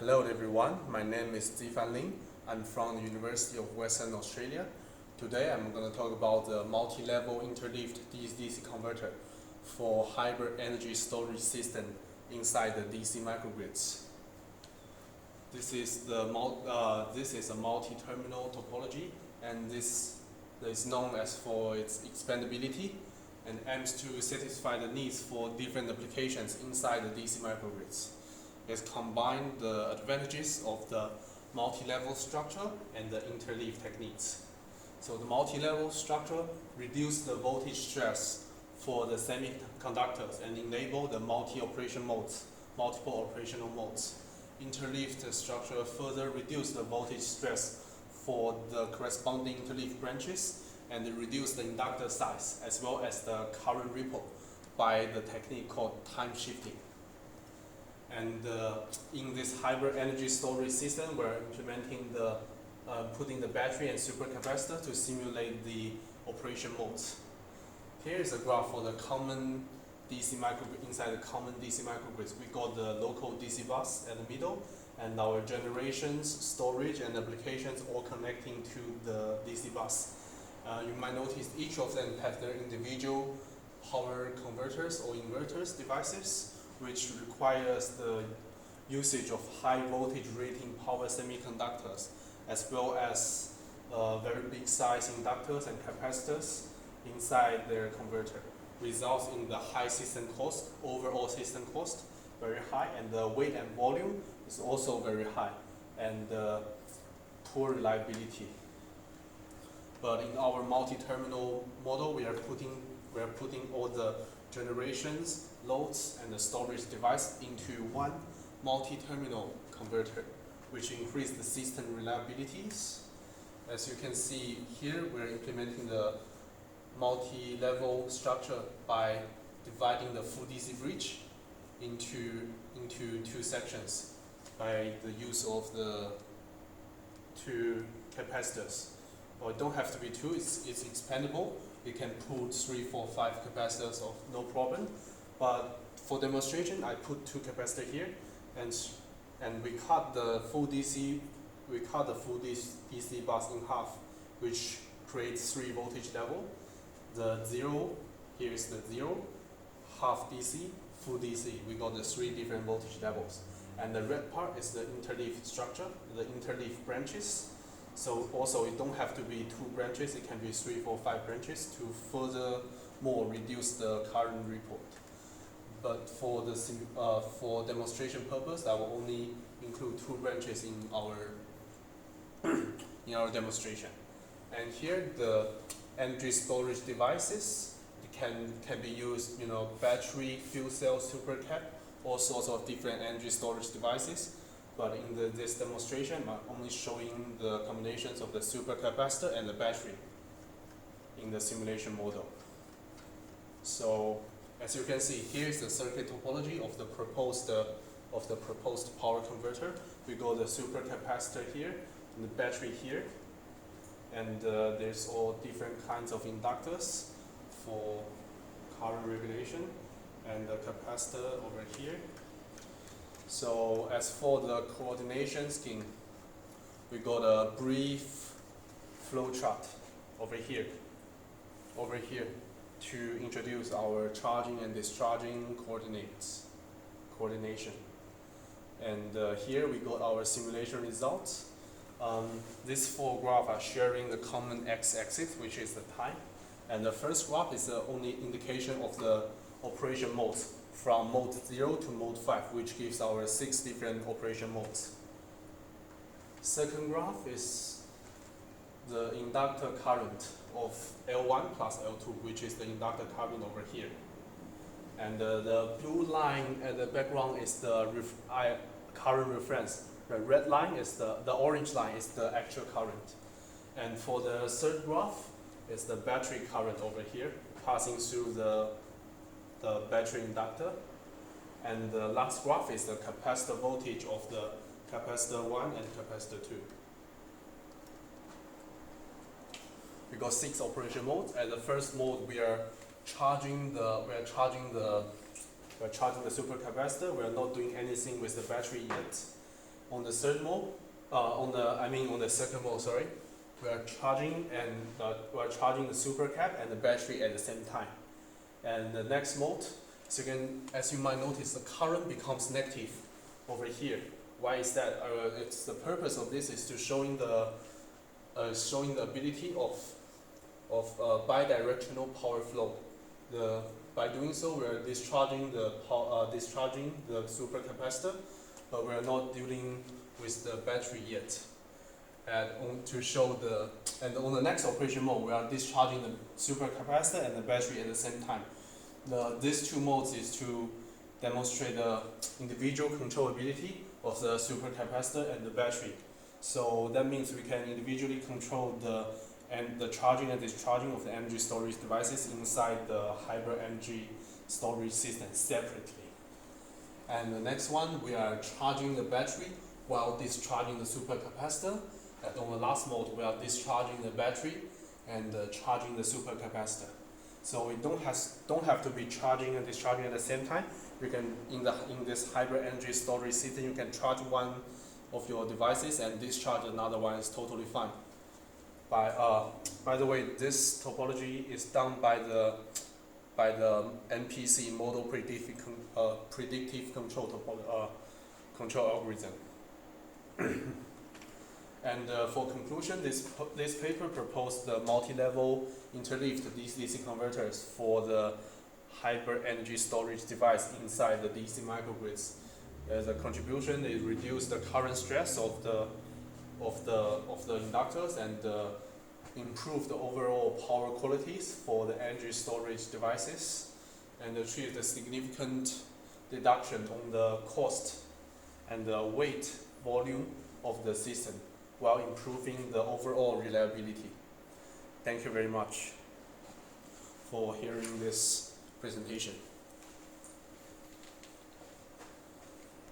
Hello everyone, my name is Zifan. I'm from the University of Western Australia. Today I'm going to talk about the multi-level interleaved DC-DC converter for hybrid energy storage system inside the DC microgrids. This is a multi-terminal topology, and this is known as for its expandability and aims to satisfy the needs for different applications inside the DC microgrids. It combines the advantages of the multi-level structure and the interleaved techniques. So the multi-level structure reduces the voltage stress for the semiconductors and enable the multiple operational modes. Interleaved structure further reduces the voltage stress for the corresponding interleaved branches and reduce the inductor size as well as the current ripple by the technique called time shifting. And in this hybrid energy storage system, we're implementing putting the battery and supercapacitor to simulate the operation modes. Here is a graph for the common DC microgrid. Inside the common DC microgrids, we got the local DC bus at the middle, and our generations, storage, and applications all connecting to the DC bus. You might notice each of them have their individual power converters or inverters devices, which requires the usage of high voltage rating power semiconductors, as well as very big size inductors and capacitors inside their converter. Results in the high system cost, overall system cost, very high, and the weight and volume is also very high, and poor reliability. But in our multi-terminal model, we are putting all the generations, loads, and the storage device into one multi-terminal converter, which increases the system reliabilities. As you can see here, we're implementing the multi-level structure by dividing the full DC bridge into two sections by the use of the two capacitors. Well, it don't have to be two, it's expandable. You can put 3, 4, 5 capacitors of no problem. But for demonstration, I put 2 capacitors here, and we cut the full DC bus in half, which creates 3 voltage level. The 0, here is the 0, half DC, full DC. We got the 3 different voltage levels. And the red part is the interleaved structure, the interleaved branches. So also it don't have to be 2 branches, it can be 3, 4, 5 branches to furthermore reduce the current ripple. But for demonstration purpose, I will only include 2 branches in our demonstration. And here the energy storage devices can be used, battery, fuel cell, supercap, all sorts of different energy storage devices. But in this demonstration, I'm only showing the combinations of the supercapacitor and the battery in the simulation model. So as you can see, here is the circuit topology of the proposed power converter. We got the supercapacitor here and the battery here, and there's all different kinds of inductors for current regulation, and the capacitor over here. So as for the coordination scheme, we got a brief flow chart over here to introduce our charging and discharging coordination. And here we got our simulation results. These 4 graphs are sharing the common x-axis, which is the time. And the first graph is the only indication of the operation modes, from mode 0 to mode 5, which gives our 6 different operation modes. Second graph is the inductor current of L1 plus L2, which is the inductor current over here. And the blue line at the background is the current reference. The red line is the orange line is the actual current. And for the third graph is the battery current over here, passing through the battery inductor. And the last graph is the capacitor voltage of the capacitor 1 and capacitor 2. We got 6 operation modes. At the first mode, we are charging the supercapacitor. We are not doing anything with the battery yet. On the third mode, on the second mode, sorry, we are charging the supercap and the battery at the same time. And the next mode, as you might notice, the current becomes negative over here. Why is that? It's the purpose of this is to showing the ability of bidirectional power flow. By doing so, we are discharging the supercapacitor, but we are not dealing with the battery yet. And on the next operation mode, we are discharging the supercapacitor and the battery at the same time. These two modes is to demonstrate the individual controllability of the supercapacitor and the battery. So that means we can individually control the charging and discharging of the energy storage devices inside the hybrid energy storage system separately. And the next one, we are charging the battery while discharging the supercapacitor. And on the last mode, we are discharging the battery and charging the supercapacitor. So we don't have to be charging and discharging at the same time. You can in this hybrid energy storage system, you can charge one of your devices and discharge another one. Is totally fine. By the way, this topology is done by the MPC model predictive control algorithm. And for conclusion, this paper proposed the multi-level interleaved DC converters for the hybrid energy storage device inside the DC microgrids. As a contribution, it reduced the current stress of the inductors and improve the overall power qualities for the energy storage devices, and achieved a significant reduction on the cost and the weight volume of the system, while improving the overall reliability. Thank you very much for hearing this presentation.